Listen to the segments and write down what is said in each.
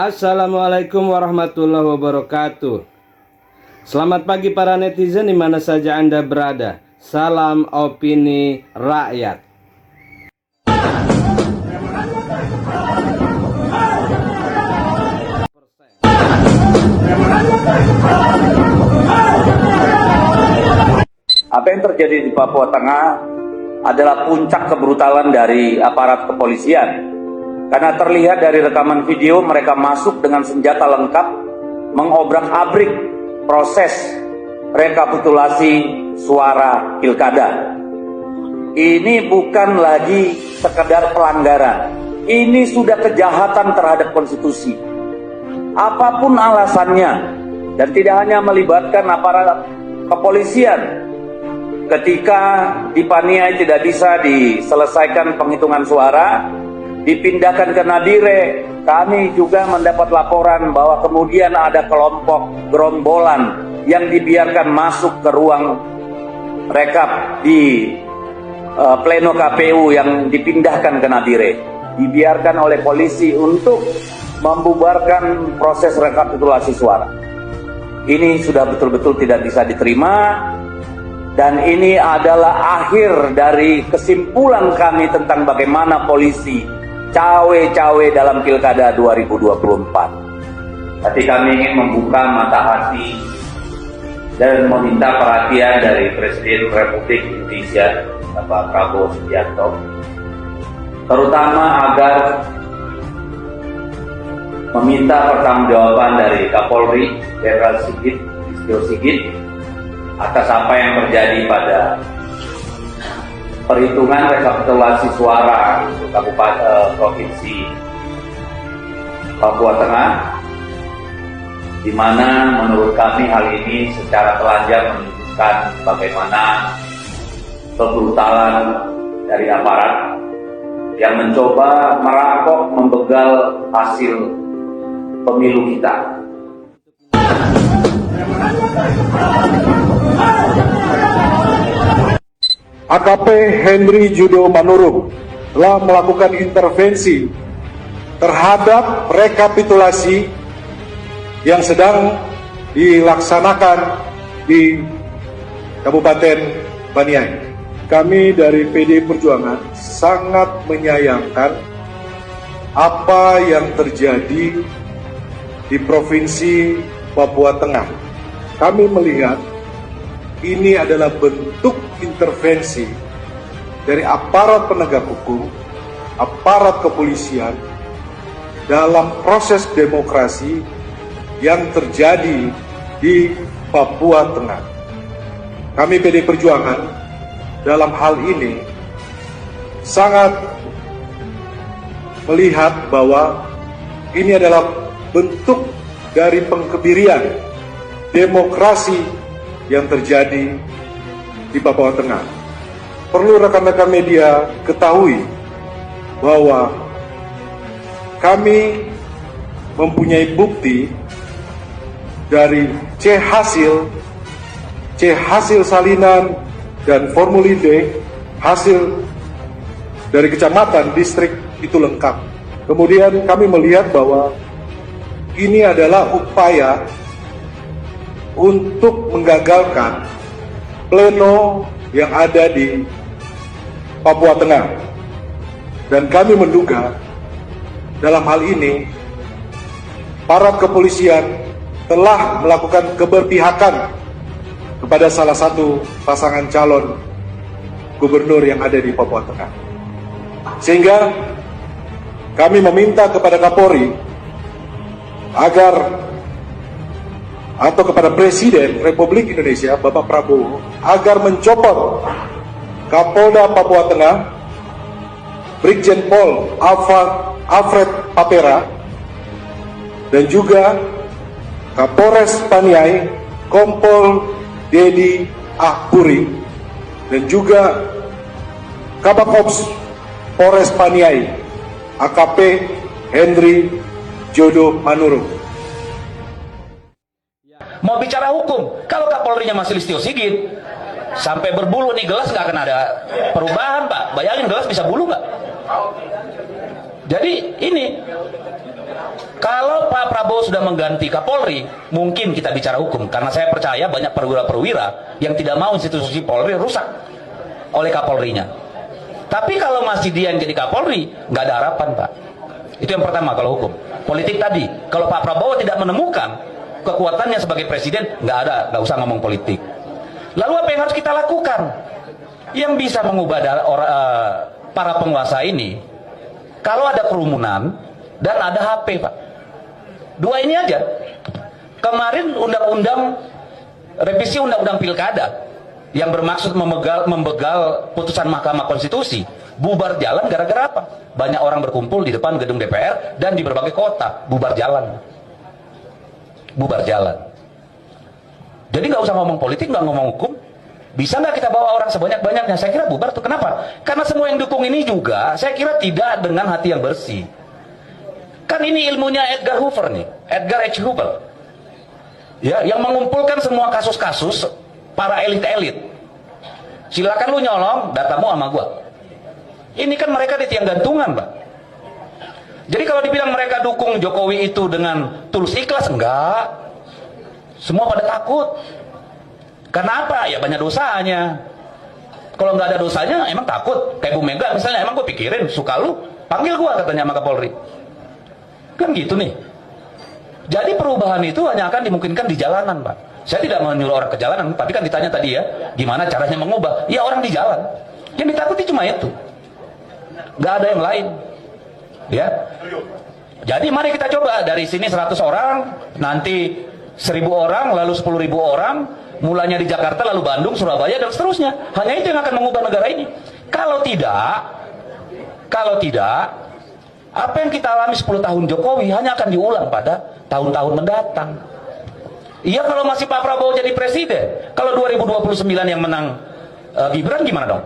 Assalamualaikum warahmatullahi wabarakatuh. Selamat pagi para netizen di mana saja Anda berada. Salam opini rakyat. Apa yang terjadi di Papua Tengah adalah puncak kebrutalan dari aparat kepolisian. Karena terlihat dari rekaman video mereka masuk dengan senjata lengkap, mengobrak-abrik proses rekapitulasi suara pilkada. Ini bukan lagi sekedar pelanggaran, ini sudah kejahatan terhadap konstitusi. Apapun alasannya, dan tidak hanya melibatkan aparat kepolisian. Ketika di Paniai tidak bisa diselesaikan penghitungan suara, dipindahkan ke Nadire, kami juga mendapat laporan bahwa kemudian ada kelompok gerombolan yang dibiarkan masuk ke ruang rekap di pleno KPU yang dipindahkan ke Nadire, dibiarkan oleh polisi untuk membubarkan proses rekapitulasi suara. Ini sudah betul-betul tidak bisa diterima, dan ini adalah akhir dari kesimpulan kami tentang bagaimana polisi cawe-cawe dalam Pilkada 2024. Tapi kami ingin membuka mata hati dan meminta perhatian dari Presiden Republik Indonesia, Bapak Prabowo Subianto, terutama agar meminta pertanggungjawaban dari Kapolri Jenderal Listio Sigit atas apa yang terjadi pada perhitungan rekapitulasi suara untuk Kabupaten Provinsi Papua Tengah, di mana menurut kami hal ini secara telanjang menunjukkan bagaimana kebrutalan dari aparat yang mencoba merampok, membegal hasil pemilu kita. AKP Henry Jodo Manurung telah melakukan intervensi terhadap rekapitulasi yang sedang dilaksanakan di Kabupaten Paniai. Kami dari PD Perjuangan sangat menyayangkan apa yang terjadi di Provinsi Papua Tengah. Kami melihat ini adalah bentuk intervensi dari aparat penegak hukum, aparat kepolisian dalam proses demokrasi yang terjadi di Papua Tengah. Kami PD Perjuangan dalam hal ini sangat melihat bahwa ini adalah bentuk dari pengkebirian demokrasi yang terjadi di Papua Tengah. Perlu rekan-rekan media ketahui bahwa kami mempunyai bukti dari C hasil salinan dan formulir D hasil dari kecamatan, distrik itu lengkap. Kemudian kami melihat bahwa ini adalah upaya untuk menggagalkan pleno yang ada di Papua Tengah. Dan kami menduga dalam hal ini aparat kepolisian telah melakukan keberpihakan kepada salah satu pasangan calon gubernur yang ada di Papua Tengah. Sehingga kami meminta kepada Kapolri atau kepada Presiden Republik Indonesia Bapak Prabowo agar mencopot Kapolda Papua Tengah Brigjen Pol Alfred Papera dan juga Kapolres Paniai Kompol Dedi Ahpuri dan juga Kabak Ops Polres Paniai AKP Henry Jodo Manurung. Mau bicara hukum, kalau Kapolrinya masih Listio Sigit, sampai berbulu nih gelas nggak akan ada perubahan, Pak. Bayangin gelas bisa bulu nggak? Jadi ini Kalau Pak Prabowo sudah mengganti Kapolri, mungkin kita bicara hukum. Karena saya percaya banyak perwira-perwira yang tidak mau institusi Polri rusak oleh Kapolrinya. Tapi kalau masih dia yang jadi Kapolri, nggak ada harapan, Pak. Itu yang pertama kalau hukum. Politik tadi, kalau Pak Prabowo tidak menemukan kekuatannya sebagai presiden, nggak usah ngomong politik. Lalu apa yang harus kita lakukan? Yang bisa mengubah para penguasa ini, kalau ada kerumunan dan ada HP, Pak. Dua ini aja. Kemarin revisi undang-undang pilkada yang bermaksud membegal putusan Mahkamah Konstitusi bubar jalan gara-gara apa? Banyak orang berkumpul di depan gedung DPR dan di berbagai kota, bubar jalan. Jadi nggak usah ngomong politik, nggak ngomong hukum. Bisa nggak kita bawa orang sebanyak-banyaknya? Saya kira bubar tuh. Kenapa? Karena semua yang dukung ini juga, saya kira tidak dengan hati yang bersih. Kan ini ilmunya Edgar Hoover nih, Edgar H. Hoover. Ya, yang mengumpulkan semua kasus-kasus para elit-elit. Silakan lu nyolong datamu sama gua. Ini kan mereka di tiang gantungan, Pak. Jadi kalau dibilang mereka dukung Jokowi itu dengan tulus ikhlas, enggak. Semua pada takut. Karena apa? Ya banyak dosanya. Kalau nggak ada dosanya, emang takut. Kayak Bu Mega misalnya, emang gue pikirin, suka lu, panggil gue katanya sama Kapolri. Kan gitu nih. Jadi perubahan itu hanya akan dimungkinkan di jalanan, Pak. Saya tidak menyuruh orang ke jalanan, tapi kan ditanya tadi ya, gimana caranya mengubah? Ya orang di jalan. Yang ditakuti cuma itu. Nggak ada yang lain. Ya. Jadi mari kita coba dari sini 100 orang, nanti 1000 orang, lalu 10.000 orang, mulanya di Jakarta, lalu Bandung, Surabaya, dan seterusnya. Hanya itu yang akan mengubah negara ini. Kalau tidak, apa yang kita alami 10 tahun Jokowi hanya akan diulang pada tahun-tahun mendatang. Iya, kalau masih Pak Prabowo jadi presiden, kalau 2029 yang menang Gibran gimana dong?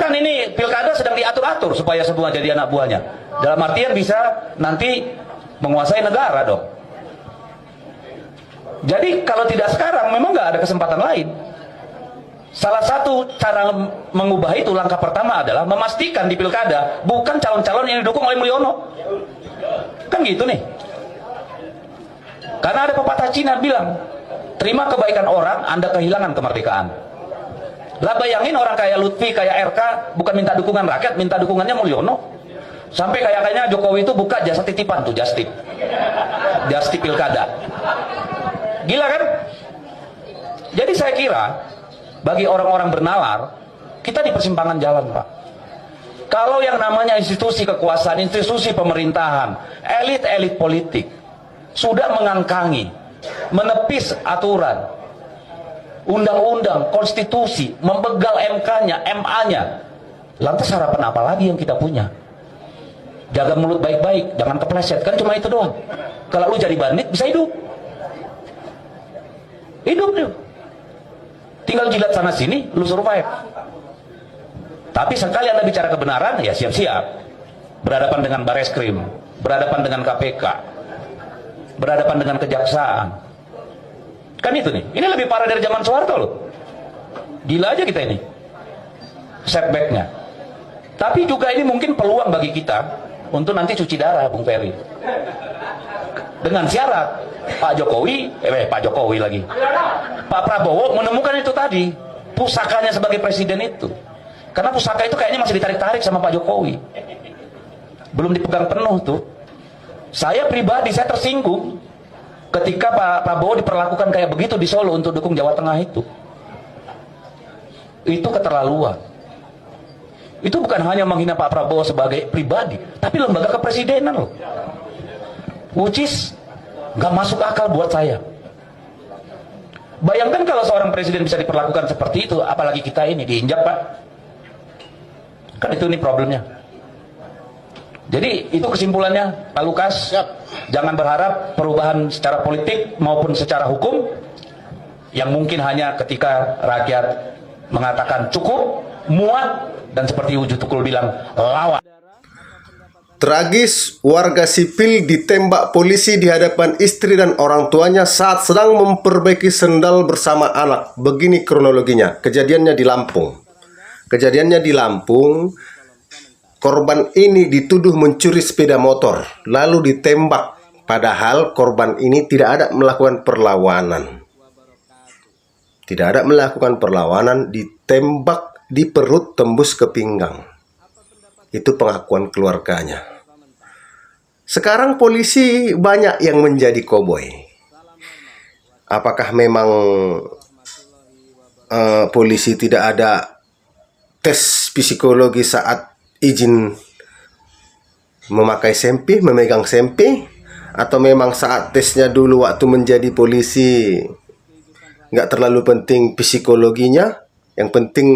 Kan ini pilkada sedang diatur-atur supaya semua jadi anak buahnya. Dalam artian bisa nanti menguasai negara dong. Jadi kalau tidak sekarang memang nggak ada kesempatan lain. Salah satu cara mengubah itu, langkah pertama adalah memastikan di pilkada bukan calon-calon yang didukung oleh Mulyono. Kan gitu nih. Karena ada pepatah Cina bilang, terima kebaikan orang, Anda kehilangan kemerdekaan. Lah bayangin orang kayak Lutfi, kayak RK, bukan minta dukungan rakyat, minta dukungannya Mulyono. Sampai kayaknya Jokowi itu buka jasa titipan tuh, Justip pilkada. Gila kan? Jadi saya kira bagi orang-orang bernalar, kita di persimpangan jalan, Pak. Kalau yang namanya institusi kekuasaan, institusi pemerintahan, elit-elit politik sudah mengangkangi, menepis aturan, undang-undang, konstitusi, membegal MK-nya, MA-nya, lantas harapan apa lagi yang kita punya? Jaga mulut baik-baik, jangan kepleset, kan cuma itu doang. Kalau lu jadi bandit bisa hidup. Tinggal jilat sana sini, lu survive. Tapi sekali Anda bicara kebenaran, ya siap-siap. Berhadapan dengan Bareskrim, berhadapan dengan KPK, berhadapan dengan kejaksaan. Kan itu nih. Ini lebih parah dari zaman Soeharto loh. Gila aja kita ini. Setbacknya. Tapi juga ini mungkin peluang bagi kita untuk nanti cuci darah, Bung Ferry. Dengan syarat Pak Jokowi lagi. Pak Prabowo menemukan itu tadi, pusakanya sebagai presiden itu. Karena pusaka itu kayaknya masih ditarik-tarik sama Pak Jokowi. Belum dipegang penuh tuh. Saya pribadi, saya tersinggung ketika Pak Prabowo diperlakukan kayak begitu di Solo untuk dukung Jawa Tengah itu. Itu keterlaluan. Itu bukan hanya menghina Pak Prabowo sebagai pribadi, tapi lembaga kepresidenan loh. Which is gak masuk akal buat saya. Bayangkan kalau seorang presiden bisa diperlakukan seperti itu, apalagi kita ini diinjak, Pak. Kan itu nih problemnya. Jadi itu kesimpulannya, Pak Lukas. Jangan berharap perubahan secara politik maupun secara hukum yang mungkin hanya ketika rakyat mengatakan cukup, muat, dan seperti Uju Tukul bilang, lawan. Tragis, warga sipil ditembak polisi di hadapan istri dan orang tuanya saat sedang memperbaiki sendal bersama anak. Begini kronologinya, kejadiannya di Lampung. korban ini dituduh mencuri sepeda motor lalu ditembak, padahal korban ini tidak ada melakukan perlawanan. Tidak ada melakukan perlawanan, ditembak di perut tembus ke pinggang. Itu pengakuan keluarganya. Sekarang polisi banyak yang menjadi koboi. Apakah memang polisi tidak ada tes psikologi saat izin memakai sempi, memegang sempi? Atau memang saat tesnya dulu waktu menjadi polisi nggak terlalu penting psikologinya, yang penting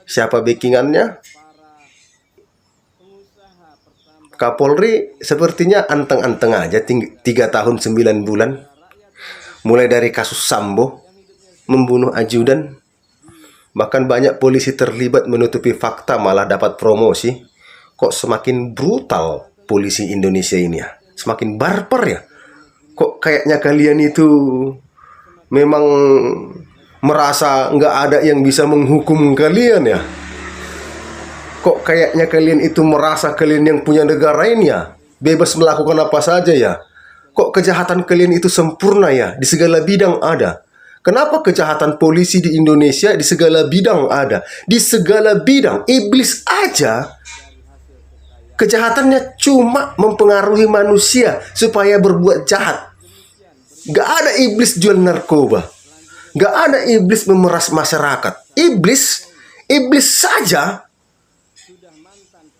siapa backingannya? Kapolri sepertinya anteng-anteng aja, 3 tahun 9 bulan. Mulai dari kasus Sambo, membunuh ajudan. Bahkan banyak polisi terlibat menutupi fakta malah dapat promosi. Kok semakin brutal polisi Indonesia ini ya? Semakin barbar ya? Kok kayaknya kalian itu memang merasa nggak ada yang bisa menghukum kalian ya? Kok kayaknya kalian itu merasa kalian yang punya negara ini ya? Bebas melakukan apa saja ya? Kok kejahatan kalian itu sempurna ya? Di segala bidang ada. Kenapa kejahatan polisi di Indonesia di segala bidang ada? Di segala bidang, iblis aja kejahatannya cuma mempengaruhi manusia supaya berbuat jahat. Gak ada iblis jual narkoba. Gak ada iblis memeras masyarakat. Iblis saja.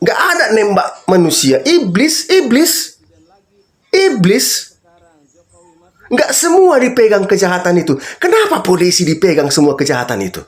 Gak ada nembak manusia. Iblis. Gak semua dipegang kejahatan itu. Kenapa polisi dipegang semua kejahatan itu?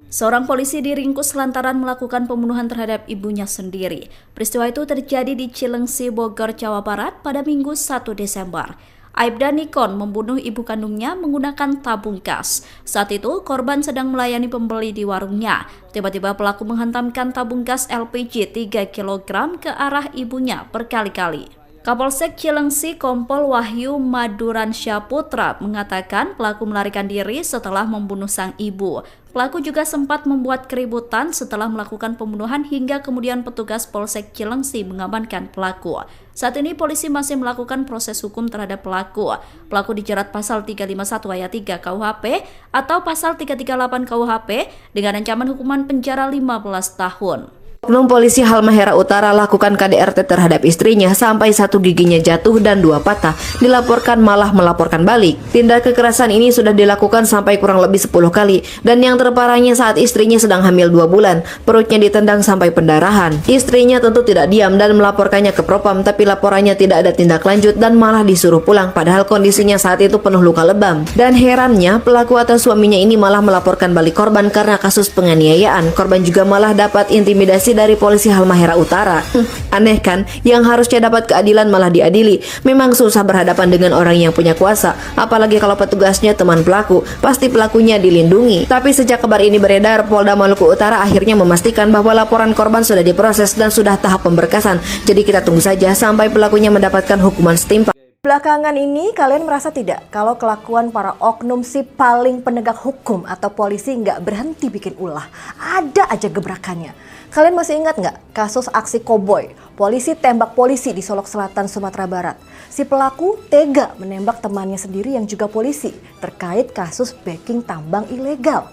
Seorang polisi diringkus lantaran melakukan pembunuhan terhadap ibunya sendiri. Peristiwa itu terjadi di Cilengsi, Bogor, Jawa Barat pada Minggu 1 Desember. Aibda Nikon membunuh ibu kandungnya menggunakan tabung gas. Saat itu, korban sedang melayani pembeli di warungnya. Tiba-tiba pelaku menghantamkan tabung gas LPG 3 kg ke arah ibunya berkali-kali. Kapolsek Cilengsi Kompol Wahyu Maduransyah Putra mengatakan pelaku melarikan diri setelah membunuh sang ibu. Pelaku juga sempat membuat keributan setelah melakukan pembunuhan hingga kemudian petugas Polsek Cilengsi mengamankan pelaku. Saat ini polisi masih melakukan proses hukum terhadap pelaku. Pelaku dijerat pasal 351 ayat 3 KUHP atau pasal 338 KUHP dengan ancaman hukuman penjara 15 tahun. Oknum polisi Halmahera Utara lakukan KDRT terhadap istrinya sampai 1 giginya jatuh dan 2 patah. Dilaporkan malah melaporkan balik. Tindak kekerasan ini sudah dilakukan sampai kurang lebih 10 kali. Dan yang terparahnya saat istrinya sedang hamil 2 bulan. Perutnya ditendang sampai pendarahan. Istrinya tentu tidak diam dan melaporkannya ke Propam, tapi laporannya tidak ada tindak lanjut dan malah disuruh pulang. Padahal kondisinya saat itu penuh luka lebam. Dan herannya pelaku atau suaminya ini malah melaporkan balik korban karena kasus penganiayaan. Korban juga malah dapat intimidasi dari polisi Halmahera Utara. Aneh kan, yang harusnya dapat keadilan malah diadili. Memang susah berhadapan dengan orang yang punya kuasa, apalagi kalau petugasnya teman pelaku. Pasti pelakunya dilindungi. Tapi sejak kabar ini beredar, Polda Maluku Utara akhirnya memastikan bahwa laporan korban sudah diproses dan sudah tahap pemberkasan. Jadi kita tunggu saja sampai pelakunya mendapatkan hukuman setimpal. Belakangan ini kalian merasa tidak kalau kelakuan para oknum si paling penegak hukum atau polisi nggak berhenti bikin ulah? Ada aja gebrakannya. Kalian masih ingat nggak kasus aksi koboi? Polisi tembak polisi di Solok Selatan, Sumatera Barat. Si pelaku tega menembak temannya sendiri yang juga polisi terkait kasus backing tambang ilegal.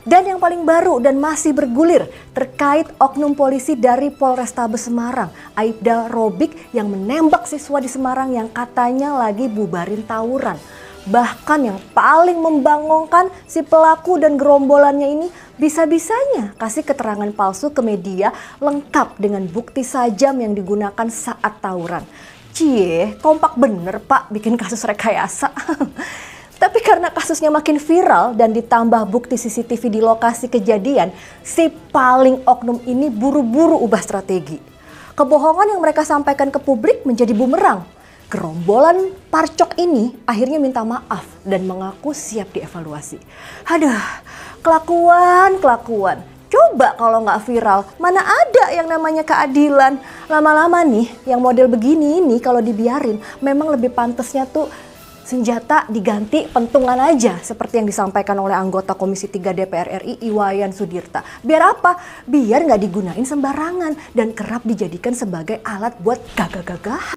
Dan yang paling baru dan masih bergulir terkait oknum polisi dari Polrestabes Semarang, Aibda Robik yang menembak siswa di Semarang yang katanya lagi bubarin tawuran. Bahkan yang paling membangongkan, si pelaku dan gerombolannya ini bisa-bisanya kasih keterangan palsu ke media lengkap dengan bukti sajam yang digunakan saat tawuran. Cie, kompak bener Pak bikin kasus rekayasa. Tapi karena kasusnya makin viral dan ditambah bukti CCTV di lokasi kejadian, si paling oknum ini buru-buru ubah strategi. Kebohongan yang mereka sampaikan ke publik menjadi bumerang. Gerombolan parcok ini akhirnya minta maaf dan mengaku siap dievaluasi. Aduh, kelakuan. Coba kalau nggak viral, mana ada yang namanya keadilan. Lama-lama nih, yang model begini ini kalau dibiarin, memang lebih pantesnya tuh senjata diganti pentungan aja seperti yang disampaikan oleh anggota Komisi 3 DPR RI Iwayan Sudirta. Biar apa? Biar nggak digunain sembarangan dan kerap dijadikan sebagai alat buat gagah-gagah.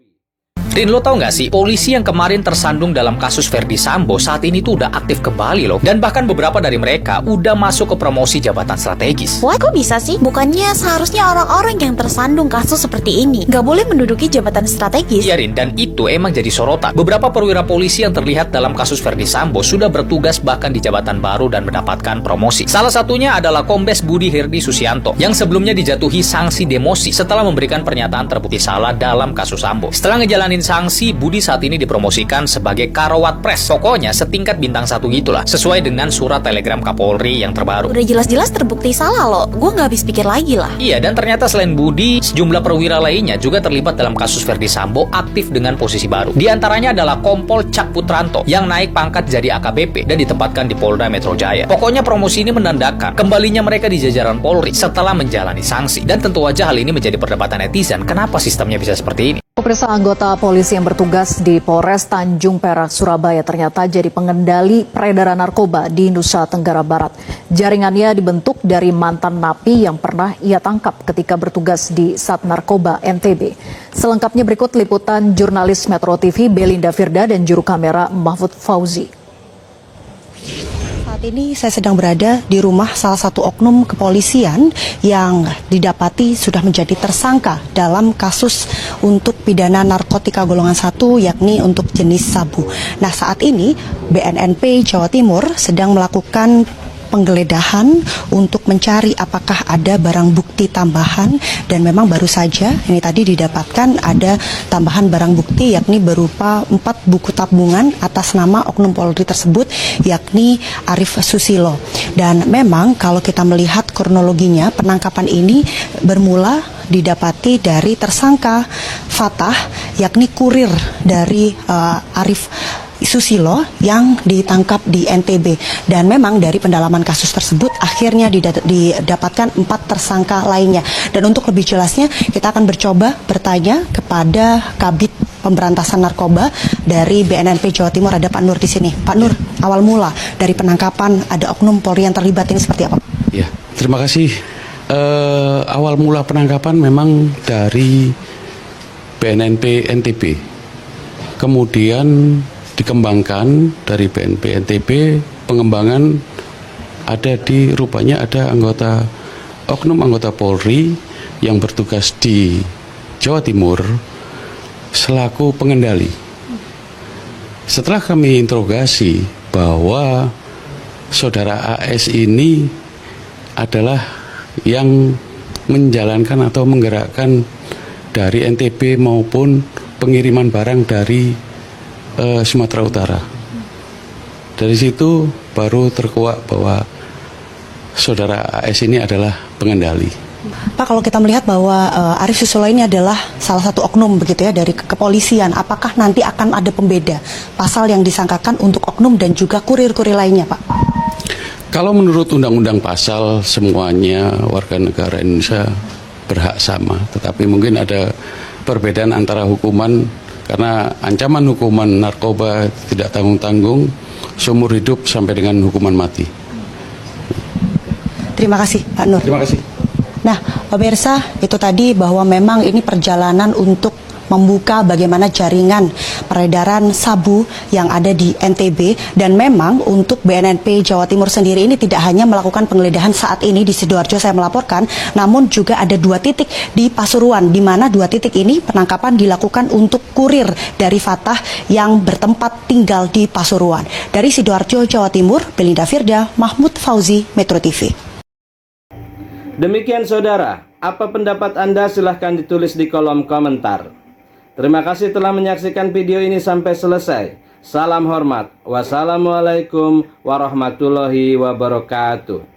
Rin, lo tau gak sih, polisi yang kemarin tersandung dalam kasus Verdi Sambo saat ini tuh udah aktif kembali loh. Dan bahkan beberapa dari mereka udah masuk ke promosi jabatan strategis. Wah, kok bisa sih? Bukannya seharusnya orang-orang yang tersandung kasus seperti ini gak boleh menduduki jabatan strategis? Iya Rin, dan itu emang jadi sorotan. Beberapa perwira polisi yang terlihat dalam kasus Verdi Sambo sudah bertugas bahkan di jabatan baru dan mendapatkan promosi. Salah satunya adalah Kombes Budi Herdi Susianto yang sebelumnya dijatuhi sanksi demosi setelah memberikan pernyataan terbukti salah dalam kasus Sambo. Setelah ngejalanin sanksi, Budi saat ini dipromosikan sebagai Karawat Pres. Pokoknya setingkat bintang 1 gitulah, sesuai dengan surat telegram Kapolri yang terbaru. Udah jelas-jelas terbukti salah loh, gue gak habis pikir lagi lah. Iya, dan ternyata selain Budi, sejumlah perwira lainnya juga terlibat dalam kasus Verdi Sambo aktif dengan posisi baru. Di antaranya adalah Kompol Cak Putranto yang naik pangkat jadi AKBP dan ditempatkan di Polda Metro Jaya. Pokoknya promosi ini menandakan kembalinya mereka di jajaran Polri setelah menjalani sanksi. Dan tentu aja hal ini menjadi perdebatan netizen, kenapa sistemnya bisa seperti ini. Pemirsa, anggota polisi yang bertugas di Polres Tanjung Perak, Surabaya ternyata jadi pengendali peredaran narkoba di Nusa Tenggara Barat. Jaringannya dibentuk dari mantan napi yang pernah ia tangkap ketika bertugas di Sat Narkoba NTB. Selengkapnya berikut liputan jurnalis Metro TV Belinda Firda dan juru kamera Mahfud Fauzi. Saat ini saya sedang berada di rumah salah satu oknum kepolisian yang didapati sudah menjadi tersangka dalam kasus untuk pidana narkotika golongan 1 yakni untuk jenis sabu. Nah, saat ini BNNP Jawa Timur sedang melakukan penggeledahan untuk mencari apakah ada barang bukti tambahan, dan memang baru saja ini tadi didapatkan ada tambahan barang bukti yakni berupa 4 buku tabungan atas nama oknum Polri tersebut yakni Arif Susilo. Dan memang kalau kita melihat kronologinya, penangkapan ini bermula didapati dari tersangka Fatah yakni kurir dari Arif Susilo yang ditangkap di NTB, dan memang dari pendalaman kasus tersebut akhirnya didapatkan 4 tersangka lainnya. Dan untuk lebih jelasnya kita akan bercoba bertanya kepada Kabid Pemberantasan Narkoba dari BNNP Jawa Timur, ada Pak Nur di sini. Pak Nur, awal mula dari penangkapan ada oknum Polri yang terlibat ini seperti apa? Ya, terima kasih. Awal mula penangkapan memang dari BNNP NTB, kemudian dikembangkan dari BNP NTB, pengembangan ada di rupanya ada oknum anggota Polri yang bertugas di Jawa Timur selaku pengendali. Setelah kami interogasi bahwa saudara AS ini adalah yang menjalankan atau menggerakkan dari NTB maupun pengiriman barang dari Sumatera Utara. Dari situ baru terkuak bahwa saudara AS ini adalah pengendali. Pak, kalau kita melihat bahwa Arif Susilo ini adalah salah satu oknum begitu ya dari kepolisian, apakah nanti akan ada pembeda pasal yang disangkakan untuk oknum dan juga kurir-kurir lainnya, Pak? Kalau menurut undang-undang pasal semuanya warga negara Indonesia berhak sama, tetapi mungkin ada perbedaan antara hukuman, karena ancaman hukuman narkoba tidak tanggung-tanggung seumur hidup sampai dengan hukuman mati. Terima kasih Pak Nur. Terima kasih. Nah, pemirsa, itu tadi bahwa memang ini perjalanan untuk membuka bagaimana jaringan peredaran sabu yang ada di NTB, dan memang untuk BNNP Jawa Timur sendiri ini tidak hanya melakukan penggeledahan saat ini di Sidoarjo saya melaporkan, namun juga ada 2 titik di Pasuruan, di mana 2 titik ini penangkapan dilakukan untuk kurir dari Fatah yang bertempat tinggal di Pasuruan. Dari Sidoarjo, Jawa Timur, Belinda Firda, Mahfud Fauzi, Metro TV. Demikian saudara, apa pendapat Anda silahkan ditulis di kolom komentar. Terima kasih telah menyaksikan video ini sampai selesai. Salam hormat. Wassalamualaikum warahmatullahi wabarakatuh.